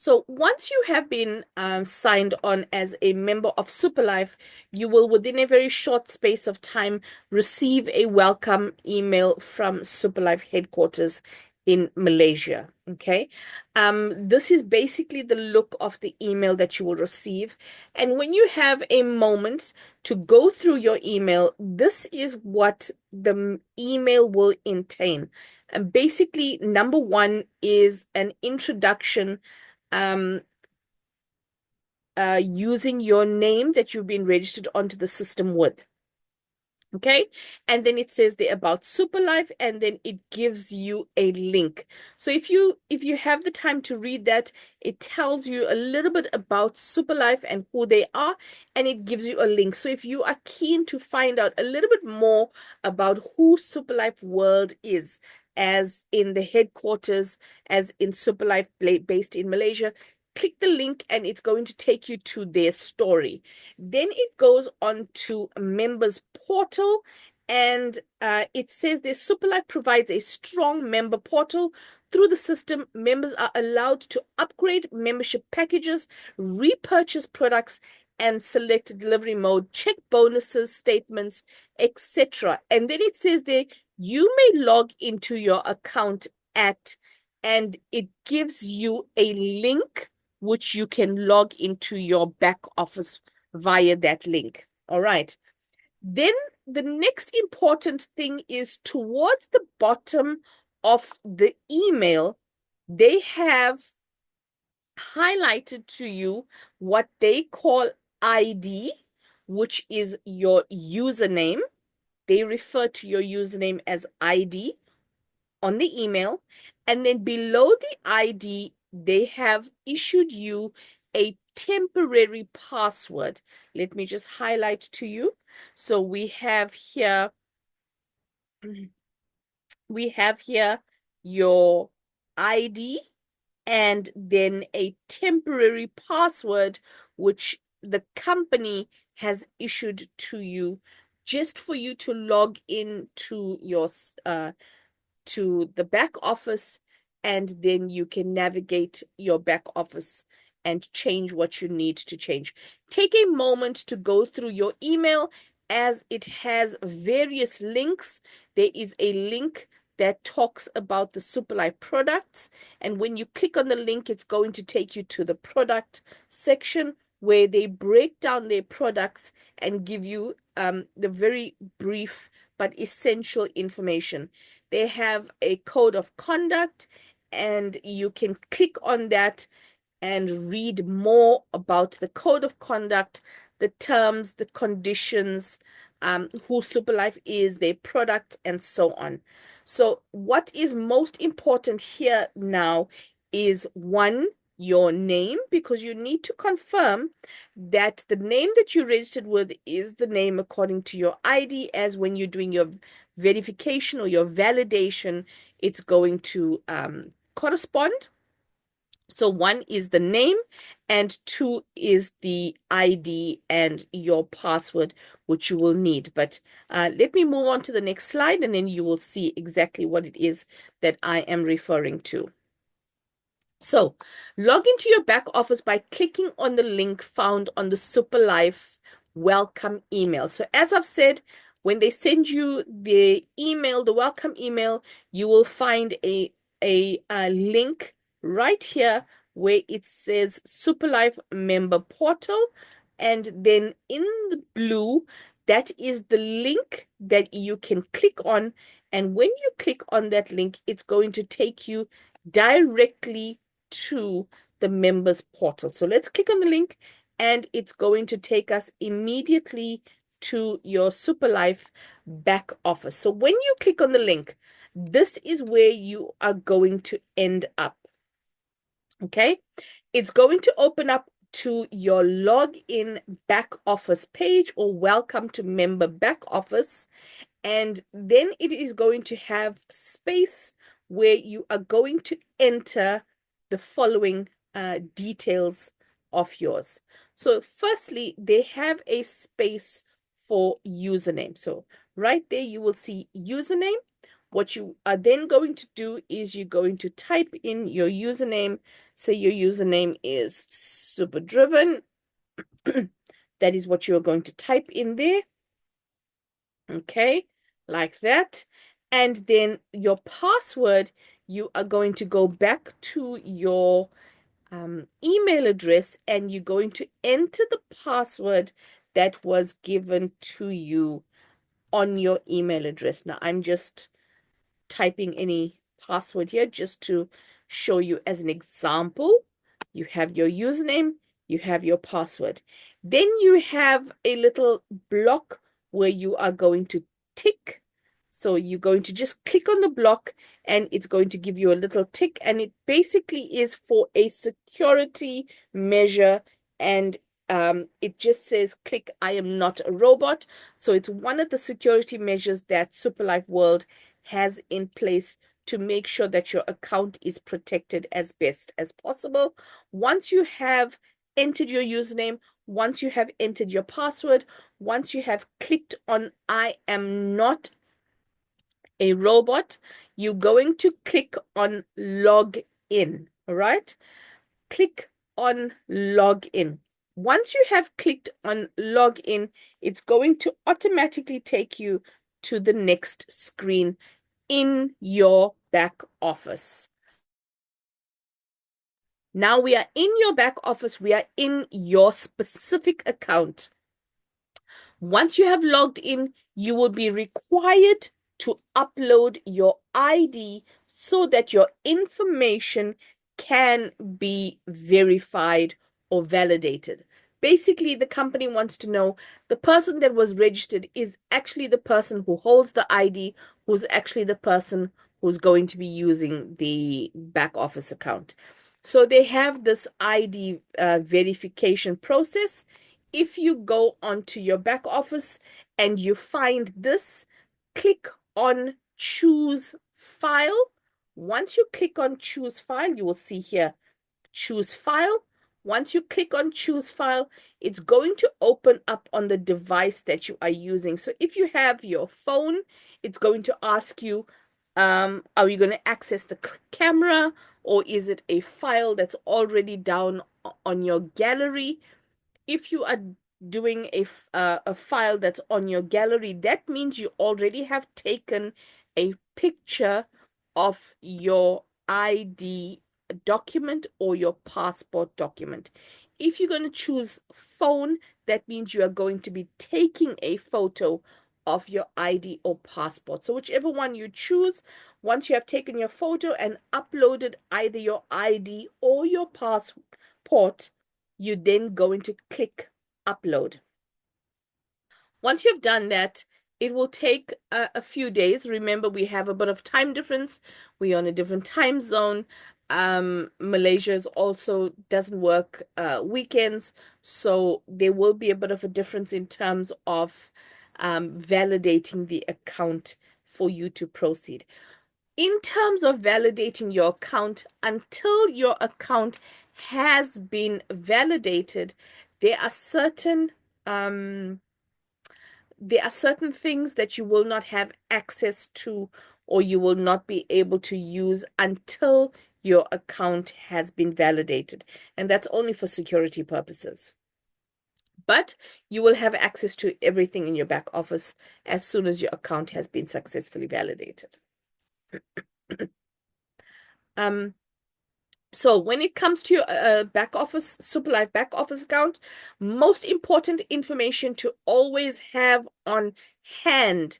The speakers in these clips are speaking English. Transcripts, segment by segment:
So once you have been signed on as a member of Superlife, you will, within a very short space of time, receive a welcome email from Superlife headquarters in Malaysia. Okay. This is basically the look of the email that you will receive. And when you have a moment to go through your email, this is what the email will entail. And basically, number one is an introduction um, using your name that you've been registered onto the system with. Okay. And then it says there about Superlife, and then it gives you a link. So if you have the time to read that, it tells you a little bit about Superlife and who they are, and it gives you a link. So if you are keen to find out a little bit more about who Superlife World is, as in the headquarters, as in Superlife based in Malaysia, click the link and it's going to take you to their story. Then it goes on to a members portal, and it says this: Superlife provides a strong member portal. Through the system, members are allowed to upgrade membership packages, repurchase products, and select delivery mode, check bonuses, statements, etc. And then it says there, you may log into your account and it gives you a link which you can log into your back office via that link. All right. Then the next important thing is towards the bottom of the email, they have highlighted to you what they call ID, which is your username. They refer to your username as ID on the email. And then below the ID, they have issued you a temporary password. Let me just highlight to you. So we have here your ID and then a temporary password which the company has issued to you just for you to log in to your to the back office, and then you can navigate your back office and change what you need to change. Take a moment to go through your email as it has various links. There is a link that talks about the Superlife products, and when you click on the link, it's going to take you to the product section where they break down their products and give you the very brief but essential information. They have a code of conduct, and you can click on that and read more about the code of conduct, the terms, the conditions, who Superlife is, their product, and so on. So what is most important here now is one, your name, because you need to confirm that the name that you registered with is the name according to your ID, as when you're doing your verification or your validation, it's going to correspond. So one is the name, and two is the ID and your password, which you will need. But let me move on to the next slide, and then you will see exactly what it is that I am referring to. So log into your back office by clicking on the link found on the Superlife welcome email. So as I've said, when they send you the email, the welcome email, you will find a link right here where it says Superlife member portal. And then in the blue, that is the link that you can click on. And when you click on that link, it's going to take you directly to the members portal. So let's click on the link, and it's going to take us immediately to your Superlife back office. So when you click on the link, this is where you are going to end up. Okay, it's going to open up to your login back office page, or welcome to member back office. And then it is going to have space where you are going to enter the following details of yours. So firstly, they have a space for username. So right there, you will see username, What you are then going to do is you're going to type in your username. Say your username is super driven. That is what you're going to type in there. Okay, like that. And then your password, you are going to go back to your email address and you're going to enter the password that was given to you on your email address. Now, I'm just typing any password here just to show you as an example. You have your username, you have your password. Then you have a little block where you are going to tick. So you're going to just click on the block and it's going to give you a little tick, and it basically is for a security measure, and it just says click I am not a robot. So it's one of the security measures that Superlife World has in place to make sure that your account is protected as best as possible. Once you have entered your username, once you have entered your password, once you have clicked on I am not a robot, you're going to click on log in. All right? Click on log in. Once you have clicked on log in, it's going to automatically take you to the next screen in your back office. Now we are in your back office. We are in your specific account. Once you have logged in, you will be required to upload your ID so that your information can be verified or validated. Basically, the company wants to know the person that was registered is actually the person who holds the ID, who's actually the person who's going to be using the back office account. So they have this ID verification process. If you go onto your back office and you find this, click on choose file. Once you click on choose file, you will see here choose file. Once you click on choose file, it's going to open up on the device that you are using. So if you have your phone, it's going to ask you, are you going to access the camera, or is it a file that's already down on your gallery? If you are doing a file that's on your gallery, that means you already have taken a picture of your ID document or your passport document. If you're going to choose phone, that means you are going to be taking a photo of your ID or passport. So whichever one you choose, once you have taken your photo and uploaded either your ID or your passport, you're then going to click upload. Once you've done that, it will take a few days. Remember, we have a bit of time difference. We're on a different time zone. Malaysia also doesn't work weekends, so there will be a bit of a difference in terms of validating the account for you to proceed. In terms of validating your account, until your account has been validated, there are certain things that you will not have access to, or you will not be able to use until your account has been validated. And that's only for security purposes. But you will have access to everything in your back office as soon as your account has been successfully validated. So when it comes to your back office, Superlife back office account, most important information to always have on hand,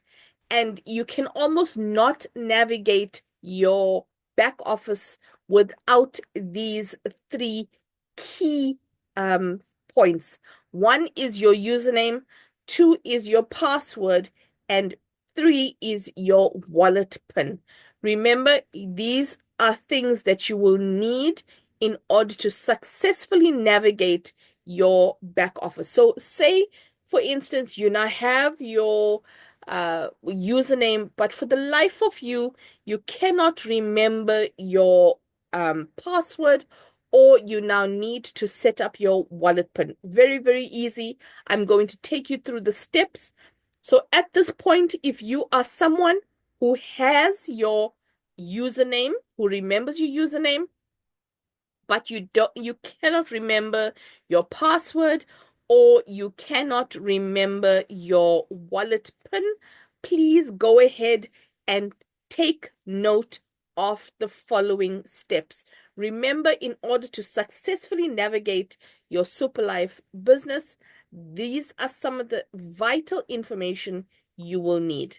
and you can almost not navigate your back office without these three key points. One is your username, two is your password, and three is your wallet PIN. Remember, these are things that you will need in order to successfully navigate your back office. So say, for instance, you now have your username, but for the life of you, you cannot remember your password, or you now need to set up your wallet PIN. Very, very easy. I'm going to take you through the steps. So at this point, if you are someone who has your username, who remembers your username, but you cannot remember your password or you cannot remember your wallet PIN, please go ahead and take note of the following steps. Remember, in order to successfully navigate your Superlife business, these are some of the vital information you will need.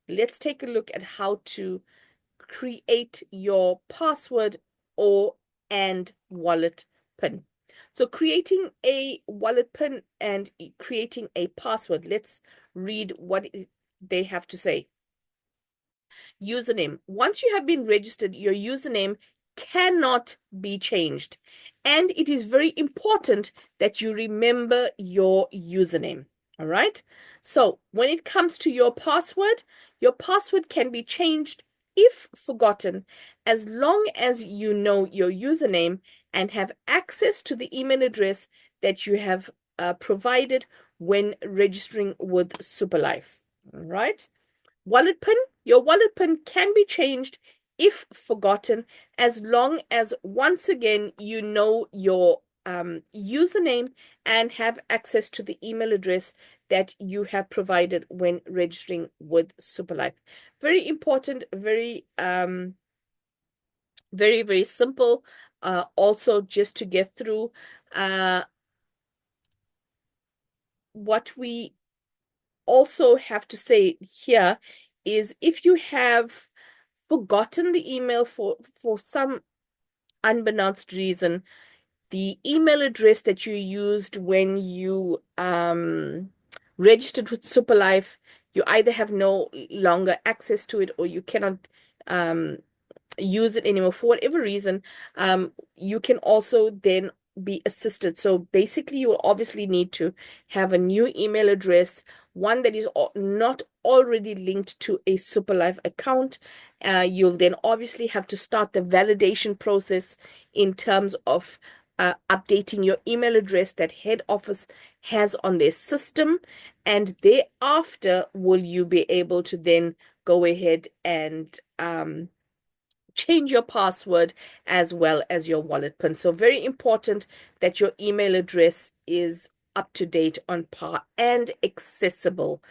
Let's take a look at how to create your password or and wallet PIN. So creating a wallet PIN and creating a password. Let's read what they have to say. Username. Once you have been registered, your username cannot be changed. And it is very important that you remember your username. All right. So when it comes to your password can be changed if forgotten, as long as you know your username and have access to the email address that you have provided when registering with Superlife. All right. Wallet PIN. Your wallet PIN can be changed if forgotten, as long as once again you know your username and have access to the email address that you have provided when registering with Superlife. Very important, very simple. Also, just to get through, what we also have to say here is if you have forgotten the email for some unbeknownst reason, the email address that you used when you registered with Superlife, you either have no longer access to it or you cannot um, use it anymore for whatever reason, you can also then be assisted. So basically, you will obviously need to have a new email address, one that is not already linked to a Superlife account. You'll then obviously have to start the validation process in terms of updating your email address that head office has on their system. And thereafter, will you be able to then go ahead and change your password as well as your wallet PIN. So very important that your email address is up to date, on par, and accessible,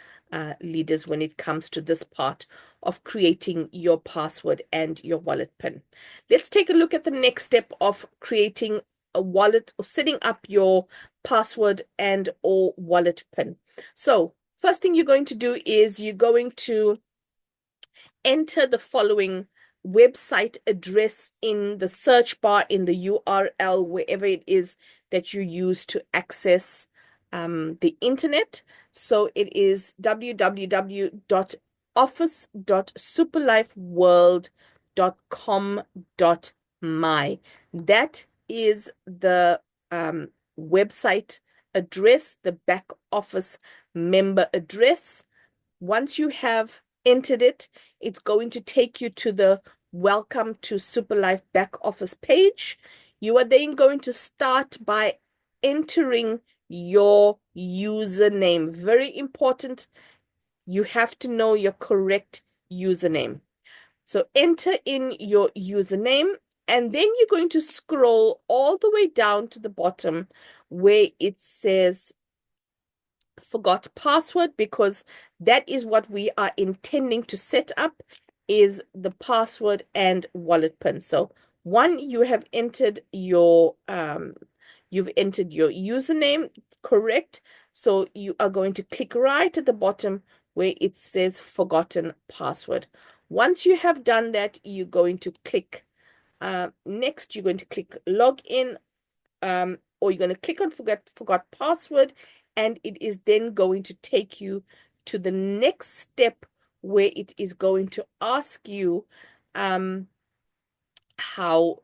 leaders, when it comes to this part of creating your password and your wallet PIN. Let's take a look at the next step of creating a wallet or setting up your password and or wallet PIN. So first thing you're going to do is you're going to enter the following website address in the search bar, in the URL, wherever it is that you use to access the internet. So it is www.office.superlifeworld.com.my. That is the website address, the back office member address. Once you have entered it, it's going to take you to the Welcome to Superlife back office page. You are then going to start by entering your username. Very important. You have to know your correct username. So enter in your username, and then you're going to scroll all the way down to the bottom where it says forgot password, because that is what we are intending to set up, is the password and wallet PIN. So one, you have entered your username correct. So you are going to click right at the bottom where it says forgotten password. Once you have done that, you're going to click next. You're going to click login, or you're going to click on forgot password, and it is then going to take you to the next step where it is going to ask you how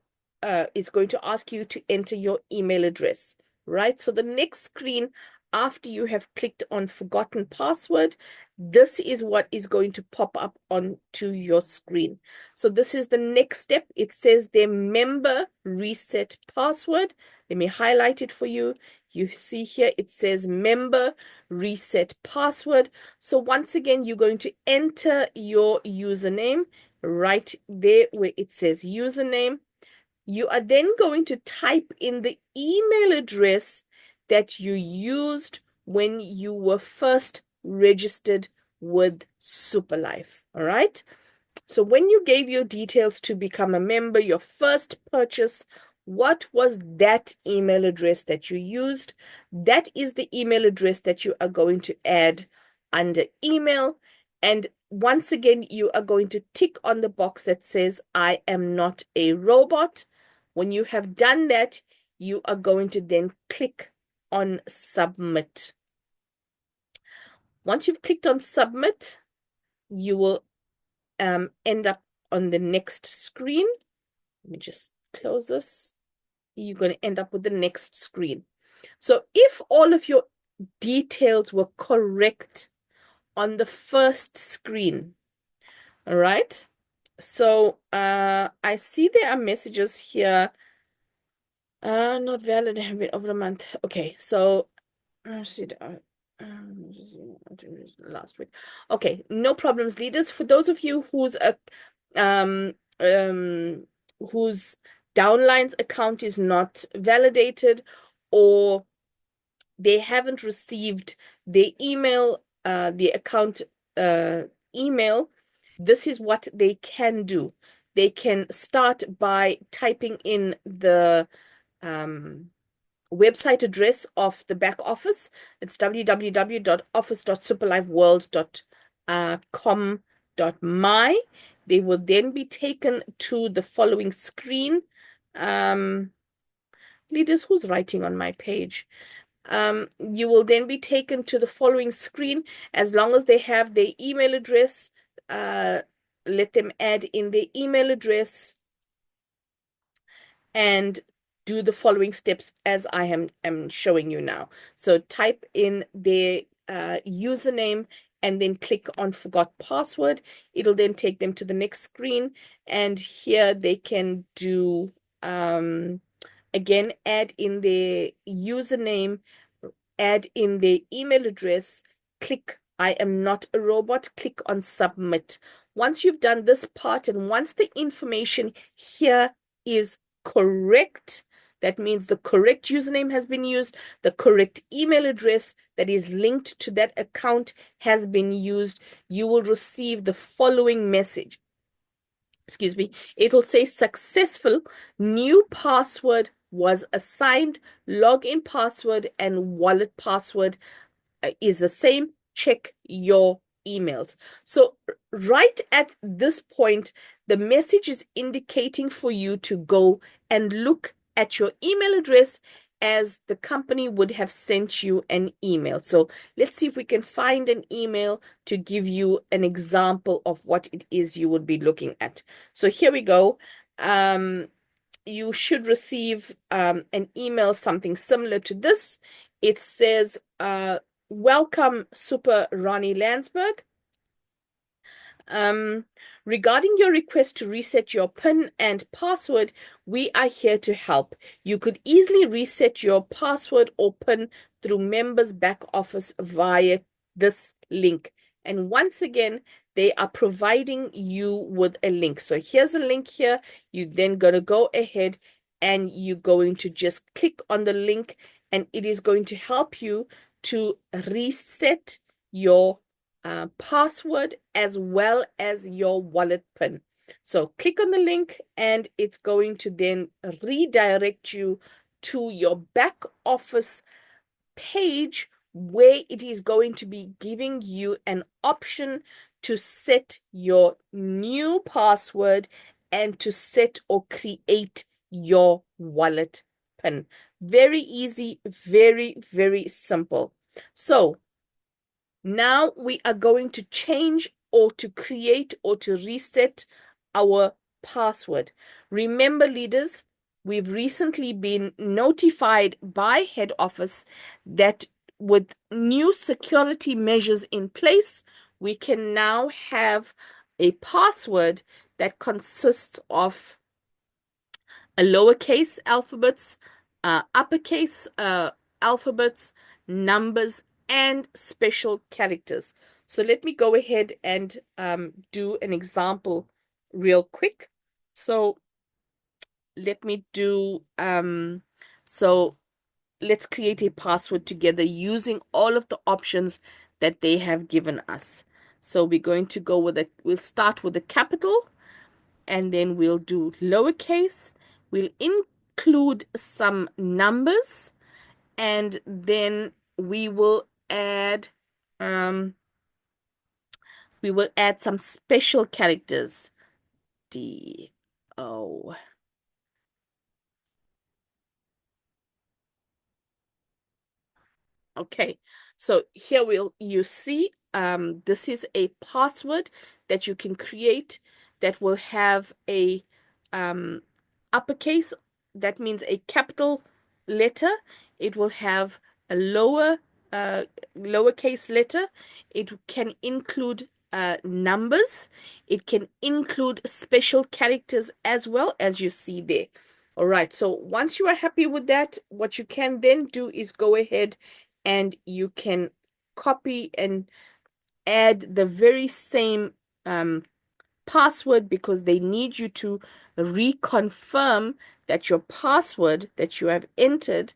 it's going to ask you to enter your email address, right? So the next screen after you have clicked on forgotten password, this is what is going to pop up onto your screen. So this is the next step. It says their member reset password. Let me highlight it for you. You see here, it says member reset password. So once again, you're going to enter your username right there where it says username. You are then going to type in the email address that you used when you were first registered with Superlife. All right. So when you gave your details to become a member, your first purchase, what was that email address that you used? That is the email address that you are going to add under email. And once again, you are going to tick on the box that says, I am not a robot. When you have done that, you are going to then click on submit. Once you've clicked on submit, you will end up on the next screen. Let me just close this. You're going to end up with the next screen. So if all of your details were correct on the first screen, all right? So I see there are messages here. Not valid over a month. Okay, so last week. Okay, no problems, leaders. For those of you um um whose downlines account is not validated, or they haven't received the email, the account email, this is what they can do. They can start by typing in the website address of the back office. It's www.office.superlifeworld.com.my. They will then be taken to the following screen. Leaders, who's writing on my page? You will then be taken to the following screen. As long as they have their email address, let them add in their email address and do the following steps as I am showing you now. So type in their username and then click on forgot password. It'll then take them to the next screen, and here they can do again, add in their username, add in their email address, click I am not a robot, click on submit. Once you've done this part and once the information here is correct, that means the correct username has been used, the correct email address that is linked to that account has been used, you will receive the following message. Excuse me. It'll say successful, new password was assigned, login password and wallet password is the same. Check your emails. So right at this point, the message is indicating for you to go and look at your email address as the company would have sent you an email. So let's see if we can find an email to give you an example of what it is you would be looking at. So here we go. You should receive an email, something similar to this. It says, welcome, Super Ronnie Landsberg. Regarding your request to reset your PIN and password, we are here to help. You could easily reset your password or PIN through members back office via this link. And once again, they are providing you with a link. So here's a link here. You're then going to go ahead and you're going to just click on the link, and it is going to help you to reset your password as well as your wallet PIN. So click on the link and it's going to then redirect you to your back office page where it is going to be giving you an option to set your new password and to set or create your wallet PIN. Very easy, very, very simple. So now we are going to change or to create or to reset our password. Remember, leaders, we've recently been notified by head office that with new security measures in place, we can now have a password that consists of a lowercase alphabets, uppercase alphabets, numbers, and special characters. So let me go ahead and do an example real quick. So let me do so let's create a password together using all of the options that they have given us. So we're going to go with we'll start with the capital, and then we'll do lowercase. We'll include some numbers, and then um we will add some special characters. D O. Okay, so here you see this is a password that you can create that will have a um uppercase, that means a capital letter. It will have a uh lowercase letter. It can include numbers. It can include special characters as well, as you see there. All right, so once you are happy with that, what you can then do is go ahead and you can copy and add the very same password, because they need you to reconfirm that your password that you have entered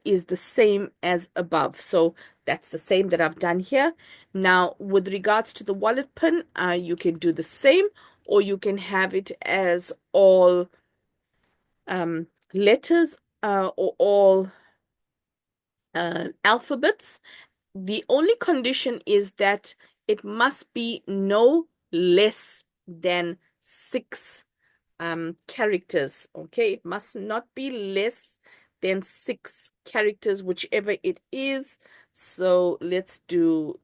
is the same as above. So that's the same that I've done here. Now, with regards to the wallet pin, you can do the same, or you can have it as all letters or all alphabets. The only condition is that it must be no less than six characters. Okay, it must not be less than six characters, whichever it is. So let's do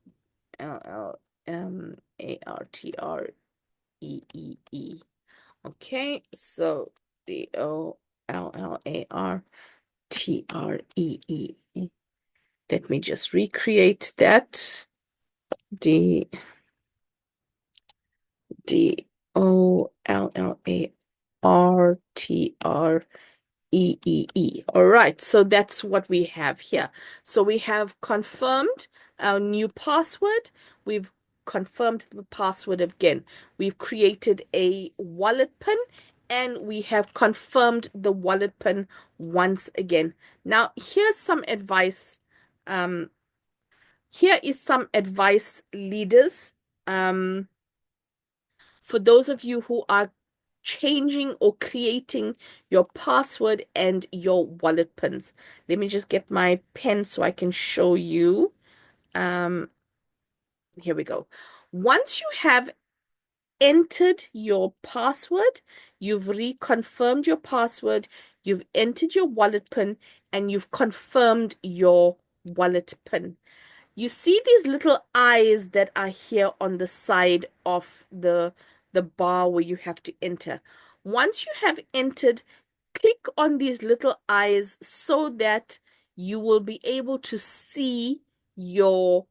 Artree. Okay, so Dollartree. Let me just recreate that. D Dollartree. All right, so that's what we have here. So we have confirmed our new password. We've confirmed the password again. We've created a wallet pin, and we have confirmed the wallet pin once again. Now, here's some advice. Um, Here is some advice, leaders. For those of you who are changing or creating your password and your wallet pins. Let me just get my pen so I can show you. Um, Here we go. Once you have entered your password, you've reconfirmed your password, you've entered your wallet pin, and you've confirmed your wallet pin. You see these little eyes that are here on the side of the bar where you have to enter. Once you have entered, click on these little eyes so that you will be able to see your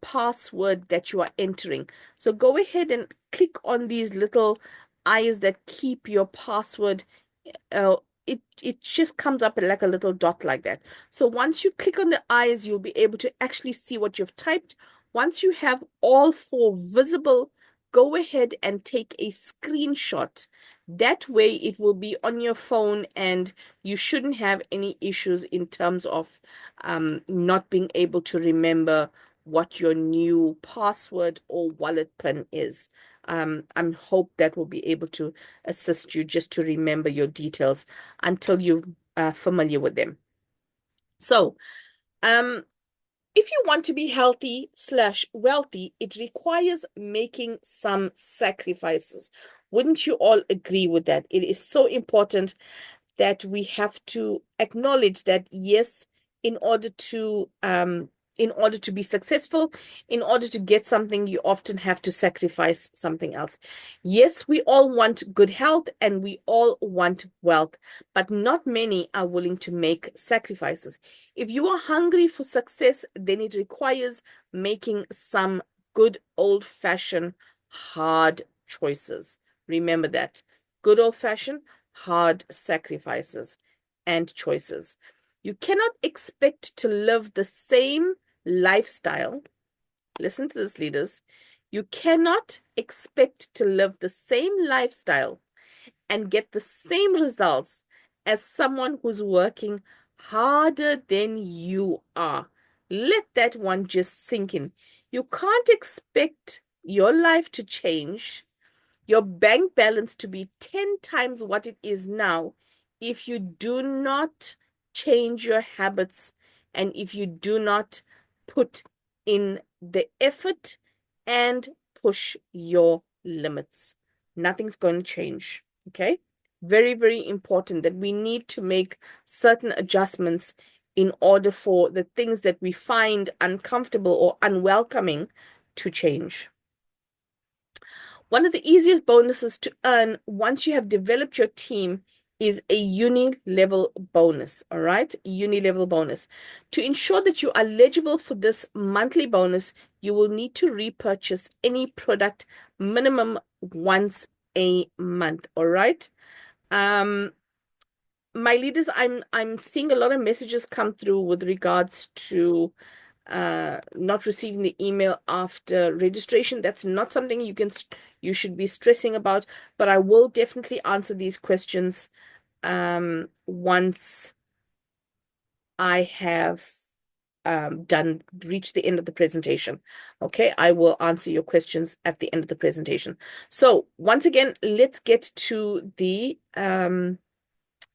password that you are entering. So go ahead and click on these little eyes that keep your password. uh, it just comes up like a little dot like that. So once you click on the eyes, you'll be able to actually see what you've typed. Once you have all four visible, go ahead and take a screenshot. That way it will be on your phone, and you shouldn't have any issues in terms of not being able to remember what your new password or wallet pin is. I hope that will be able to assist you just to remember your details until you're familiar with them. So, if you want to be healthy slash wealthy, it requires making some sacrifices. Wouldn't you all agree with that? It is so important that we have to acknowledge that, yes, in order to be successful, in order to get something, you often have to sacrifice something else. Yes, we all want good health and we all want wealth, but not many are willing to make sacrifices. If you are hungry for success, then it requires making some good old-fashioned hard choices. Remember that. Good old-fashioned hard sacrifices and choices. You cannot expect to live the same lifestyle. Listen to this, leaders. You cannot expect to live the same lifestyle and get the same results as someone who's working harder than you are. Let that one just sink in. You can't expect your life to change, your bank balance to be 10 times what it is now, if you do not change your habits and if you do not put in the effort and push your limits. Nothing's going to change. Okay? Very, very important that we need to make certain adjustments in order for the things that we find uncomfortable or unwelcoming to change. One of the easiest bonuses to earn once you have developed your team is a uni-level bonus, all right? Uni-level bonus. To ensure that you are eligible for this monthly bonus, you will need to repurchase any product minimum once a month, all right? My leaders, I'm seeing a lot of messages come through with regards to not receiving the email after registration. That's not something you should be stressing about, but I will definitely answer these questions once I have reached the end of the presentation. Okay, I will answer your questions at the end of the presentation. So once again, let's get to the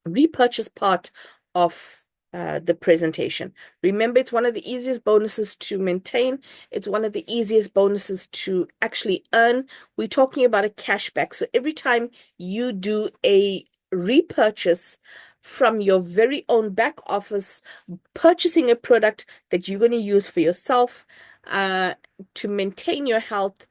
repurchase part of the presentation. Remember, it's one of the easiest bonuses to maintain. It's one of the easiest bonuses to actually earn. We're talking about a cashback. So every time you do a repurchase from your very own back office, purchasing a product that you're going to use for yourself to maintain your health,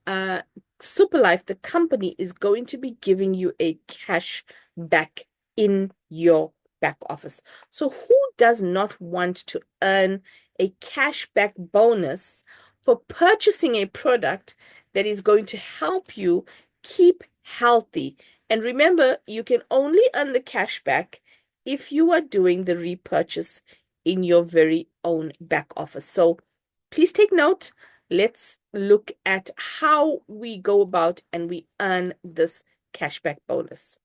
Superlife, the company, is going to be giving you a cash back in your back office. So who does not want to earn a cashback bonus for purchasing a product that is going to help you keep healthy? And remember, you can only earn the cashback if you are doing the repurchase in your very own back office. So please take note. Let's look at how we go about and we earn this cashback bonus.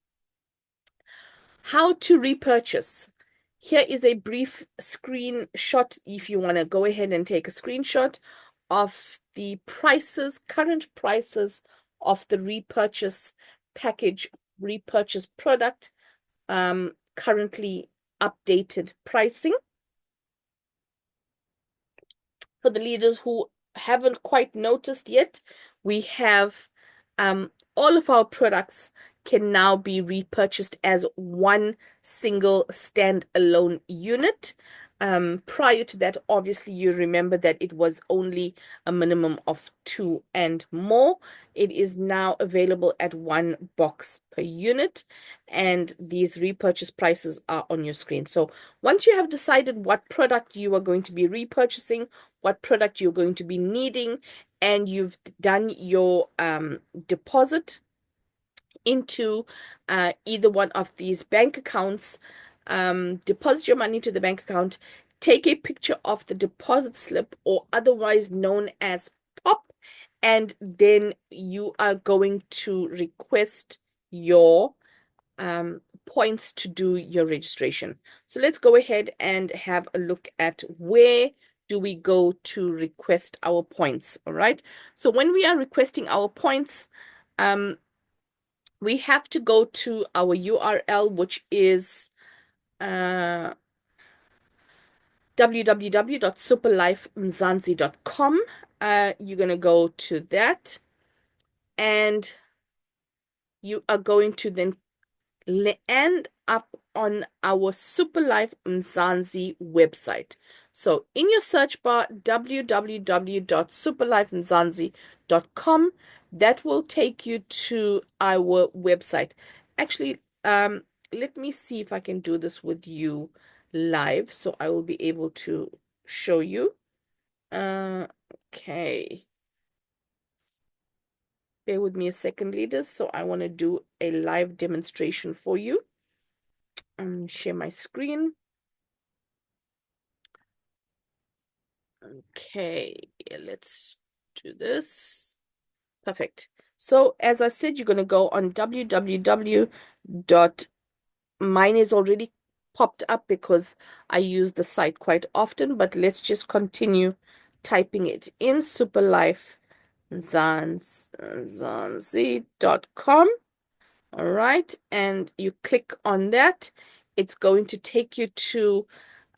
How to repurchase. Here is a brief screenshot if you want to go ahead and take a screenshot of the prices, current prices of the repurchase package, repurchase product, currently updated pricing. For the leaders who haven't quite noticed yet, we have all of our products can now be repurchased as one single standalone unit. Prior to that, obviously, you remember that it was only a minimum of 2 and more. It is now available at 1 box per unit, and these repurchase prices are on your screen. So once you have decided what product you are going to be repurchasing, what product you're going to be needing, and you've done your deposit into either one of these bank accounts, deposit your money to the bank account, take a picture of the deposit slip, or otherwise known as POP, and then you are going to request your points to do your registration. So let's go ahead and have a look at where do we go to request our points. All right. So when we are requesting our points, we have to go to our URL, which is www.superlifemzansi.com. You're going to go to that, and you are going to then end up on our Superlife Mzansi website. So in your search bar, www.superlifemzansi.com, that will take you to our website. Actually, let me see if I can do this with you live, so I will be able to show you. Okay. Bear with me a second, leaders. So I want to do a live demonstration for you. Share my screen. Okay, let's do this. Perfect. So as I said, you're going to go on www dot. Mine is already popped up because I use the site quite often, but let's just continue typing it in Superlife Zanzi.com. All right, and you click on that. It's going to take you to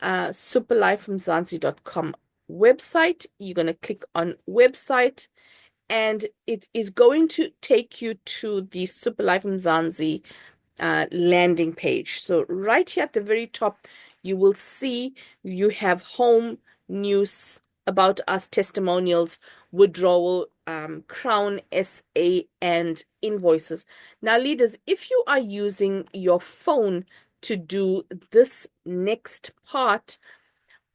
superlifemzansi.com website. You're going to click on website, and it is going to take you to the Superlife Mzansi landing page. So right here at the very top, you will see you have home, news, about us, testimonials, withdrawal, Crown SA, and invoices. Now, leaders, if you are using your phone to do this next part,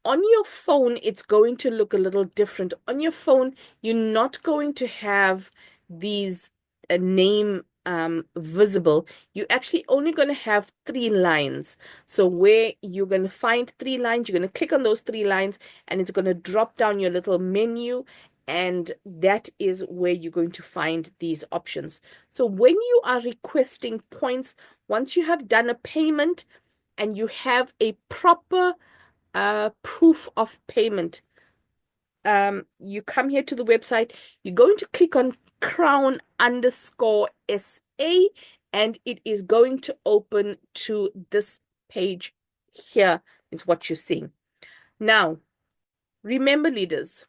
on your phone, it's going to look a little different. On your phone, you're not going to have these name visible. You're actually only going to have 3 lines. So where you're going to find 3 lines, you're going to click on those 3 lines, and it's going to drop down your little menu. And that is where you're going to find these options. So when you are requesting points, once you have done a payment and you have a proper proof of payment, you come here to the website, you're going to click on crown_SA, and it is going to open to this page. Here is what you're seeing. Now, remember, leaders,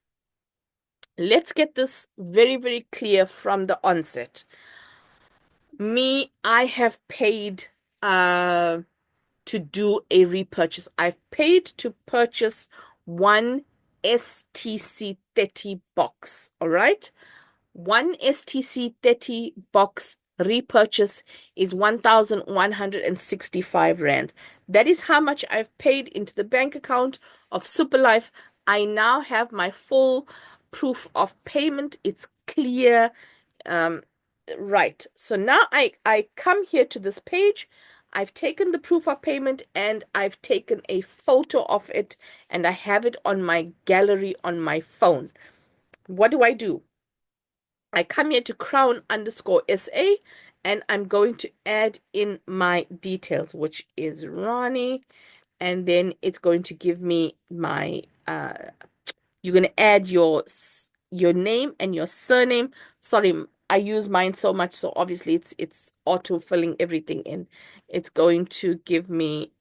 let's get this very, very clear from the onset. I have paid to do a repurchase. I've paid to purchase one STC30 box. All right. One STC30 box repurchase is 1,165 Rand. That is how much I've paid into the bank account of Superlife. I now have my full proof of payment. It's clear. Right. So now I come here to this page. I've taken the proof of payment and I've taken a photo of it, and I have it on my gallery on my phone. What do? I come here to crown_SA, and I'm going to add in my details, which is Ronnie, and then it's going to give me my you're going to add your name and your surname. Sorry, I use mine so much, so obviously it's auto filling everything in. It's going to give me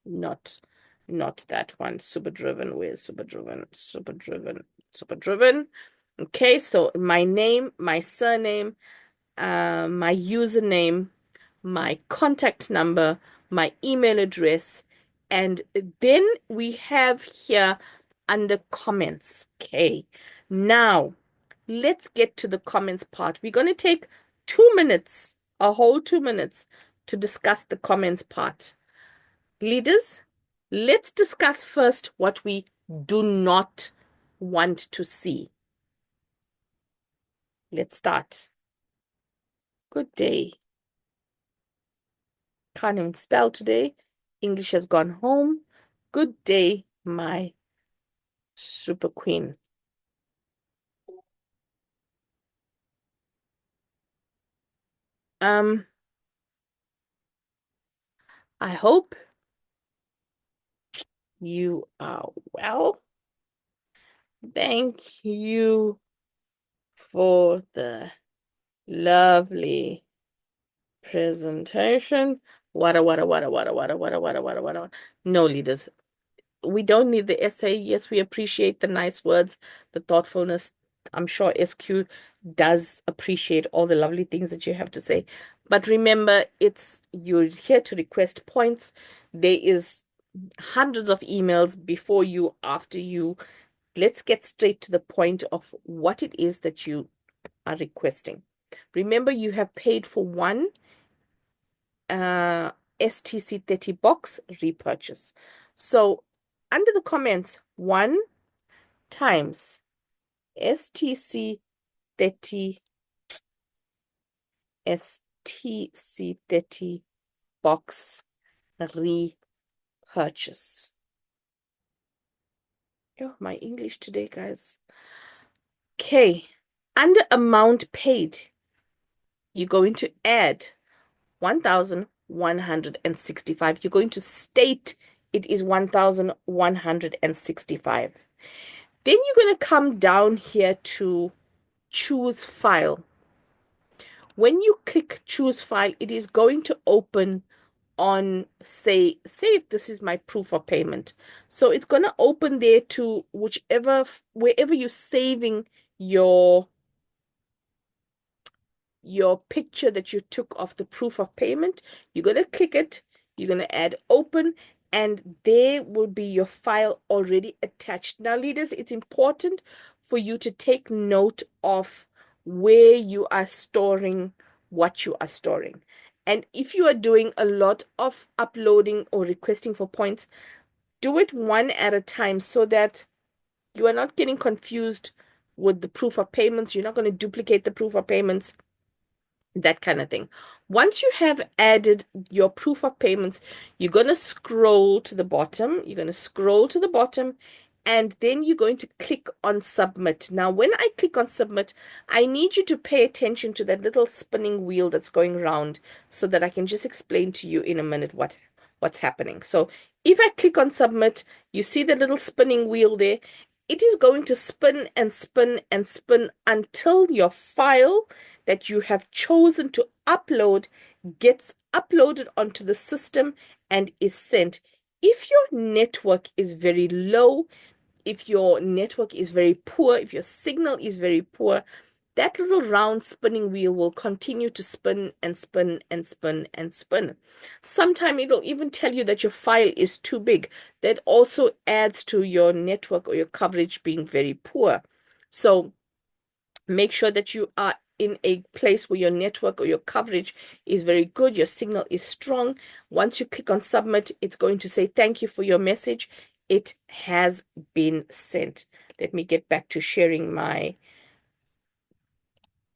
not that one. Super driven. Where's super driven? Super driven. Super driven. Okay, so my name, my surname, my username, my contact number, my email address, and then we have here under comments. Okay, now let's get to the comments part. We're going to take 2 minutes, a whole 2 minutes, to discuss the comments part. Leaders, let's discuss first what we do not want to see. Let's start. Good day. Can't even spell today. English has gone home. Good day, my super queen. I hope you are well. Thank you for the lovely presentation. Wada, wada, wada, wada, wada, wada, wada, wada, wada. No, leaders, we don't need the essay. Yes, we appreciate the nice words, the thoughtfulness. I'm sure SQ does appreciate all the lovely things that you have to say. But remember, you're here to request points. There is hundreds of emails before you, after you. Let's get straight to the point of what it is that you are requesting. Remember, you have paid for one STC30 box repurchase. So under the comments, 1 times STC30 box repurchase. Oh, my English today, guys. Okay. Under amount paid, you're going to add 1,165. You're going to state it is 1,165. Then you're going to come down here to choose file. When you click choose file, it is going to open on say if this is my proof of payment. So it's going to open there to wherever you're saving your picture that you took of the proof of payment. You're going to click it, you're going to add open, and there will be your file already attached. Now, leaders, it's important for you to take note of where you are storing what you are storing. And if you are doing a lot of uploading or requesting for points, do it one at a time so that you are not getting confused with the proof of payments. You're not going to duplicate the proof of payments, that kind of thing. Once you have added your proof of payments, you're going to scroll to the bottom. You're going to scroll to the bottom, and then you're going to click on submit. Now, when I click on submit, I need you to pay attention to that little spinning wheel that's going around so that I can just explain to you in a minute what's happening. So if I click on submit, you see the little spinning wheel there. It is going to spin and spin and spin until your file that you have chosen to upload gets uploaded onto the system and is sent. If your network is very low, if your network is very poor, if your signal is very poor, that little round spinning wheel will continue to spin and spin and spin and spin. Sometimes it'll even tell you that your file is too big. That also adds to your network or your coverage being very poor. So make sure that you are in a place where your network or your coverage is very good, your signal is strong. Once you click on submit, it's going to say thank you for your message. It has been sent. Let me get back to sharing my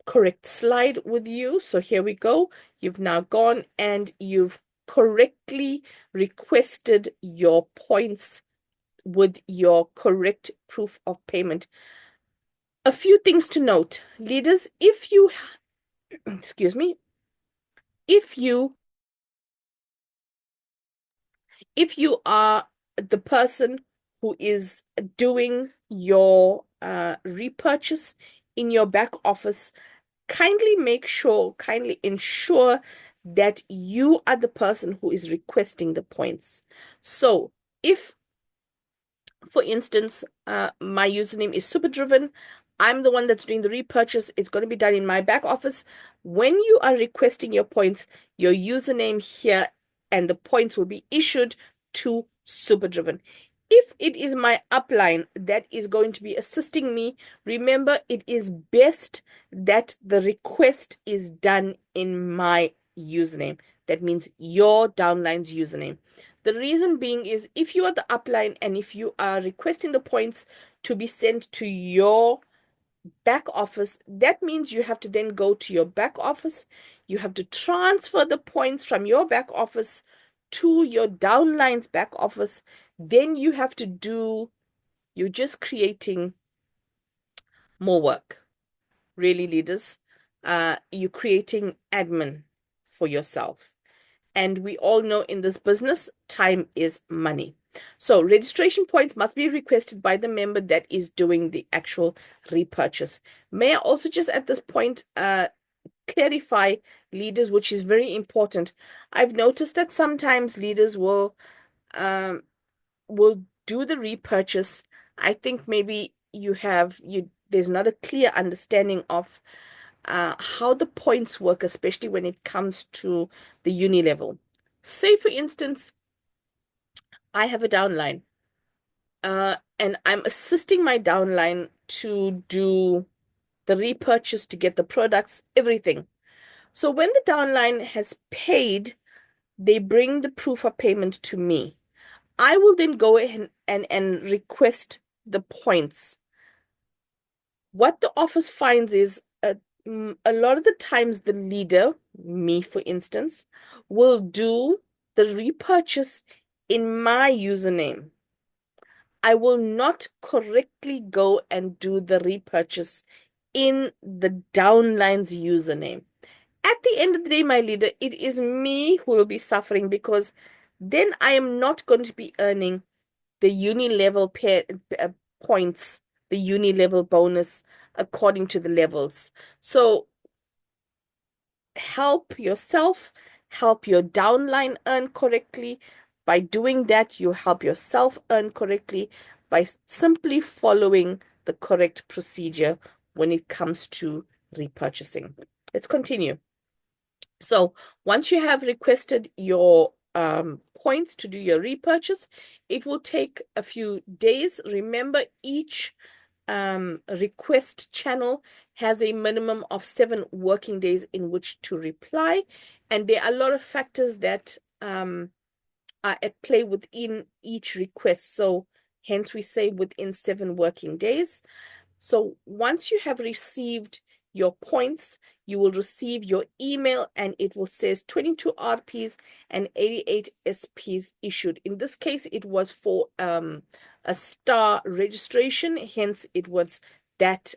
correct slide with you. So here we go. You've now gone and you've correctly requested your points with your correct proof of payment. A few things to note, leaders, if you, excuse me, if you are the person who is doing your repurchase in your back office, kindly ensure that you are the person who is requesting the points. So if, for instance, my username is Superdriven, I'm the one that's doing the repurchase. It's going to be done in my back office. When you are requesting your points, your username here and the points will be issued to Superdriven. If it is my upline that is going to be assisting me, remember it is best that the request is done in my username. That means your downline's username. The reason being is if you are the upline and if you are requesting the points to be sent to your back office, that means you have to then go to your back office. You have to transfer the points from your back office to your downline's back office. Then you're just creating more work. Really, leaders. You're creating admin for yourself. And we all know in this business, time is money. So registration points must be requested by the member that is doing the actual repurchase. May I also just at this point clarify, leaders, which is very important. I've noticed that sometimes leaders um, will do the repurchase. I think maybe there's not a clear understanding of how the points work, especially when it comes to the uni level. Say, for instance, I have a downline, and I'm assisting my downline to do the repurchase to get the products, everything. So when the downline has paid, they bring the proof of payment to me. I will then go ahead and request the points. What the office finds is a lot of the times the leader, me for instance, will do the repurchase in my username. I will not correctly go and do the repurchase in the downline's username. At the end of the day, my leader, it is me who will be suffering because then I am not going to be earning the uni-level points, the uni-level bonus according to the levels. So help yourself, help your downline earn correctly. By doing that, you help yourself earn correctly by simply following the correct procedure when it comes to repurchasing. Let's continue. So once you have requested your points to do your repurchase, it will take a few days. Remember, each request channel has a minimum of 7 working days in which to reply. And there are a lot of factors that are at play within each request. So hence we say within 7 working days. So once you have received your points, you will receive your email and it will says 22 RPs and 88 SPs issued. In this case, it was for a star registration, hence it was that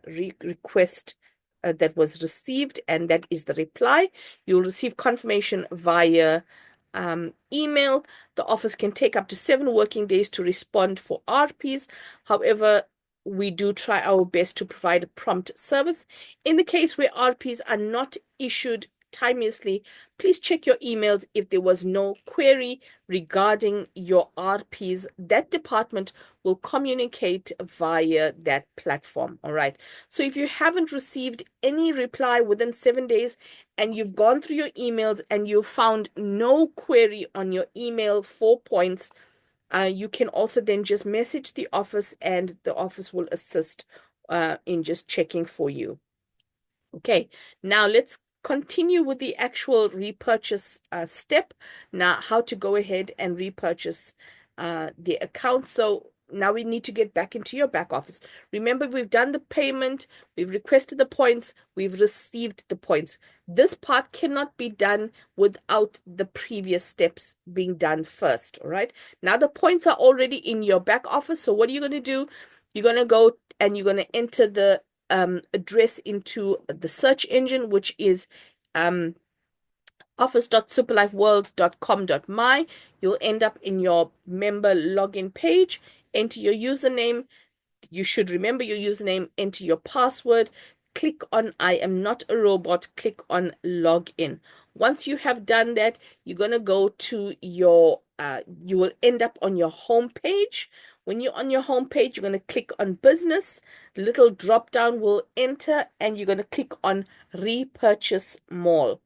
request that was received, and that is the reply. You'll receive confirmation via email. The office can take up to 7 working days to respond for RPs. However, we do try our best to provide a prompt service. In the case where RPs are not issued timeously, please check your emails if there was no query regarding your RPs. That department will communicate via that platform. All right. So if you haven't received any reply within 7 days and you've gone through your emails and you found no query on your email for points, you can also then just message the office and the office will assist in just checking for you. Okay, now let's continue with the actual repurchase step. Now, how to go ahead and repurchase the account. So now we need to get back into your back office. Remember, we've done the payment, we've requested the points, we've received the points. This part cannot be done without the previous steps being done first, all right? Now the points are already in your back office. So what are you going to do? You're going to go and you're going to enter the address into the search engine, which is office.superlifeworld.com.my. You'll end up in your member login page. Enter your username. You should remember your username. Enter your password. Click on I am not a robot. Click on login. Once you have done that, you're going to go to your, you will end up on your home page. When you're on your home page, you're going to click on business. The little drop down will enter and you're going to click on repurchase mall.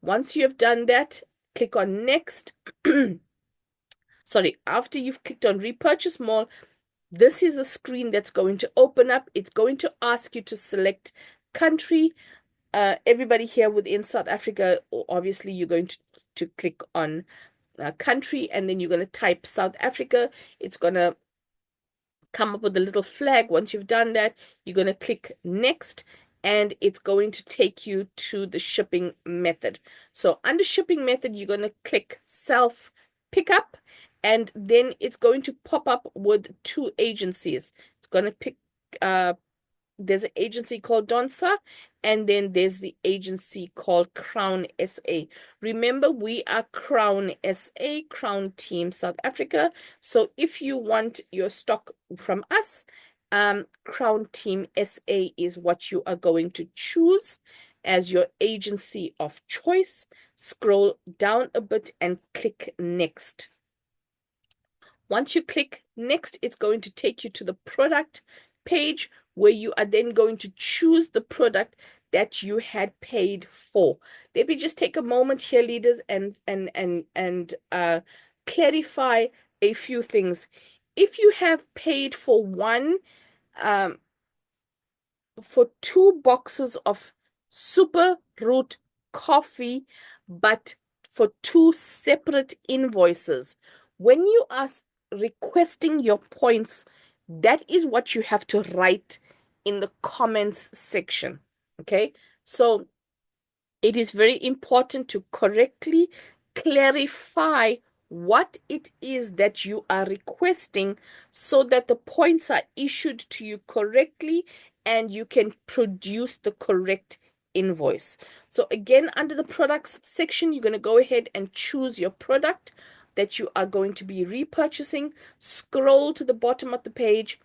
Once you have done that, click on next. Sorry, after you've clicked on repurchase mall, this is a screen that's going to open up. It's going to ask you to select country. Everybody here within South Africa, obviously you're going to click on country and then you're going to type South Africa. It's going to come up with a little flag. Once you've done that, you're going to click next and it's going to take you to the shipping method. So under shipping method, you're going to click self pickup and then it's going to pop up with 2 agencies. It's going to pick there's an agency called Donsa, and then there's the agency called Crown SA. Remember, we are Crown SA, Crown Team South Africa. So if you want your stock from us, Crown Team SA is what you are going to choose as your agency of choice. Scroll down a bit and click next. Once you click next, it's going to take you to the product page where you are then going to choose the product that you had paid for. Let me just take a moment here, leaders, and clarify a few things. If you have paid for for 2 boxes of Super Root coffee, but for 2 separate invoices, when you are requesting your points, that is what you have to write in the comments section. Okay, so it is very important to correctly clarify what it is that you are requesting so that the points are issued to you correctly and you can produce the correct invoice. So again, under the products section, you're going to go ahead and choose your product that you are going to be repurchasing. Scroll to the bottom of the page,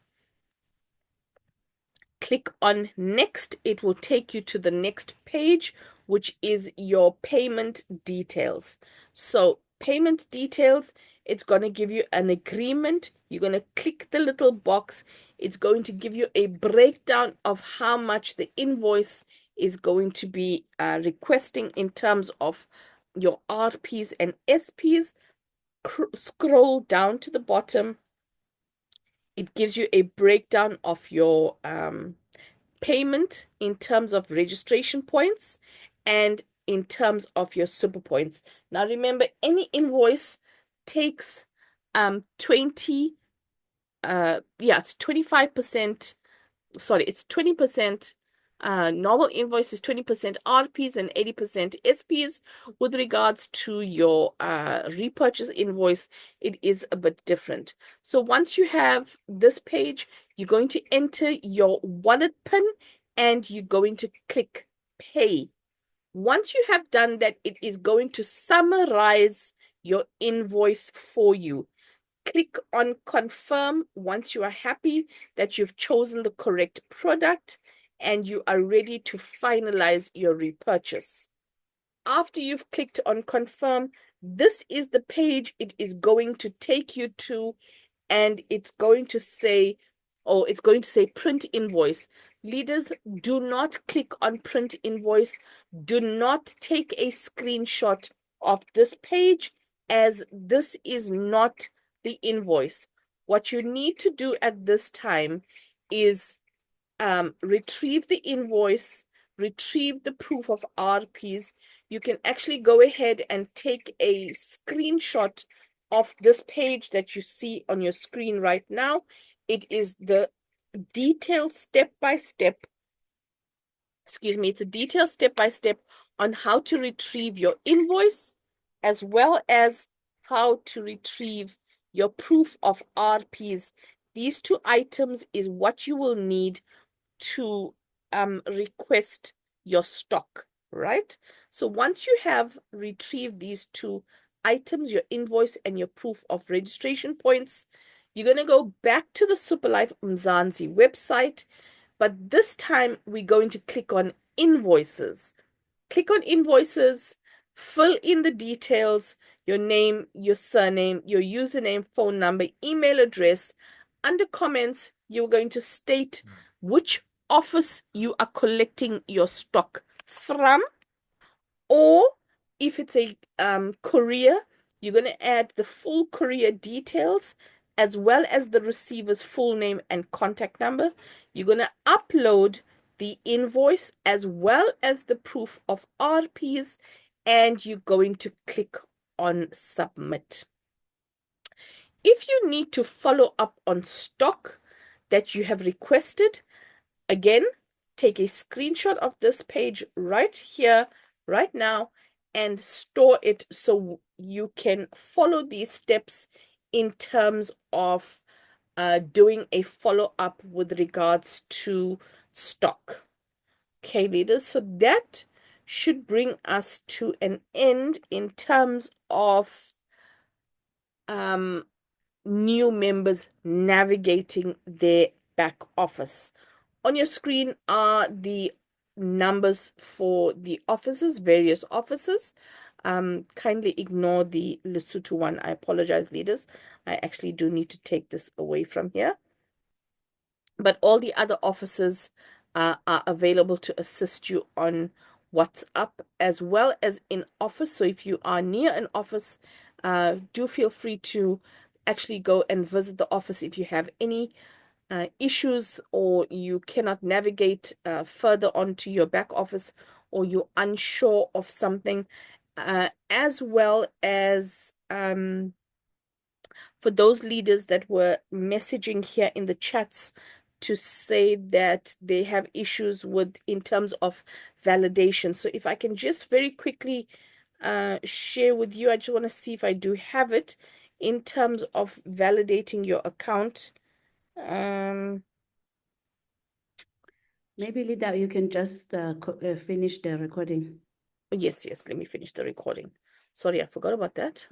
click on next. It will take you to the next page, which is your payment details. So payment details, it's going to give you an agreement. You're going to click the little box. It's going to give you a breakdown of how much the invoice is going to be requesting in terms of your RPs and SPs. Scroll down to the bottom. It gives you a breakdown of your payment in terms of registration points and in terms of your super points. Now remember, any invoice takes 20 it's 25%, sorry, it's 20%. Normal invoice is 20% RPs and 80% SPs. With regards to your repurchase invoice, it is a bit different. So once you have this page, you're going to enter your wallet PIN and you're going to click pay. Once you have done that, it is going to summarize your invoice for you. Click on confirm once you are happy that you've chosen the correct product and you are ready to finalize your repurchase. After you've clicked on confirm, this is the page it is going to take you to, and it's going to say, print invoice. Leaders, do not click on print invoice. Do not take a screenshot of this page, as this is not the invoice. What you need to do at this time is retrieve the invoice, retrieve the proof of RPs. You can actually go ahead and take a screenshot of this page that you see on your screen right now. It is the detailed step-by-step, it's a detailed step-by-step on how to retrieve your invoice, as well as how to retrieve your proof of RPs. These two items is what you will need to request your stock, right? So once you have retrieved these two items, your invoice and your proof of registration points, you're going to go back to the Superlife Mzansi website, but this time we're going to click on invoices. Click on invoices, fill in the details, your name, your surname, your username, phone number, email address. Under comments, you're going to state which office you are collecting your stock from, or if it's a courier, you're going to add the full courier details as well as the receiver's full name and contact number. You're going to upload the invoice as well as the proof of RPs, and you're going to click on submit. If you need to follow up on stock that you have requested, again, take a screenshot of this page right here, right now, and store it so you can follow these steps in terms of doing a follow-up with regards to stock. Okay, leaders, so that should bring us to an end in terms of new members navigating their back office. On your screen are the numbers for the offices, various offices. Kindly ignore the Lesotho one. I apologize, leaders. I actually do need to take this away from here. But all the other offices are available to assist you on WhatsApp as well as in office. So if you are near an office, do feel free to actually go and visit the office if you have any issues, or you cannot navigate further onto your back office, or you're unsure of something, as well as for those leaders that were messaging here in the chats to say that they have issues with in terms of validation. So if I can just very quickly share with you. I just want to see if I do have it in terms of validating your account. Maybe, Lida, you can just finish the recording. Yes, let me finish the recording. Sorry, I forgot about that.